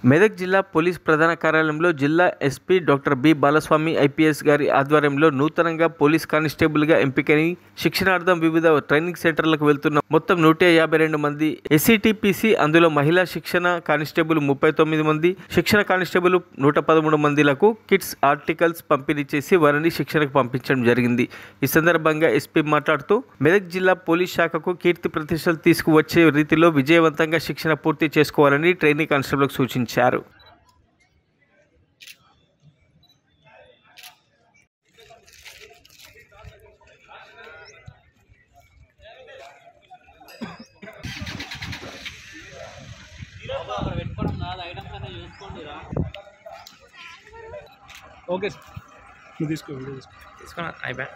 మెదక్ జిల్లా పోలీస్ ప్రధాన కార్యాలయంలో జిల్లా SP doctor B Balaswamy IPS గారి ఆధ్వర్యంలో నూతనంగా పోలీస్ కానిస్టేబుల్గా ఎంపికై శిక్షణార్థం వివిధ ట్రైనింగ్ సెంటర్లకు వెళ్తున్న మొత్తం 152 మంది ఎస్సీటీపీసీ, అందులో మహిళా శిక్షణ కానిస్టేబుల్ 39 మంది, శిక్షణ కానిస్టేబుల్ 113 మందిలకు కిట్స్, ఆర్టికల్స్ పంపిణీ చేసి వారిని శిక్షణకు పంపించడం జరిగింది. ఈ సందర్భంగా ఎస్పీ మాట్లాడుతూ మెదక్ జిల్లా పోలీస్ శాఖకు కీర్తి ప్రతిష్టలు తీసుకువచ్చే రీతిలో విజయవంతంగా శిక్షణ పూర్తి చేసుకోవాలని ట్రైనింగ్ కానిస్టేబుల్కు సూచించారు. ఓకే సార్, తీసుకున్నా అయిపోయా.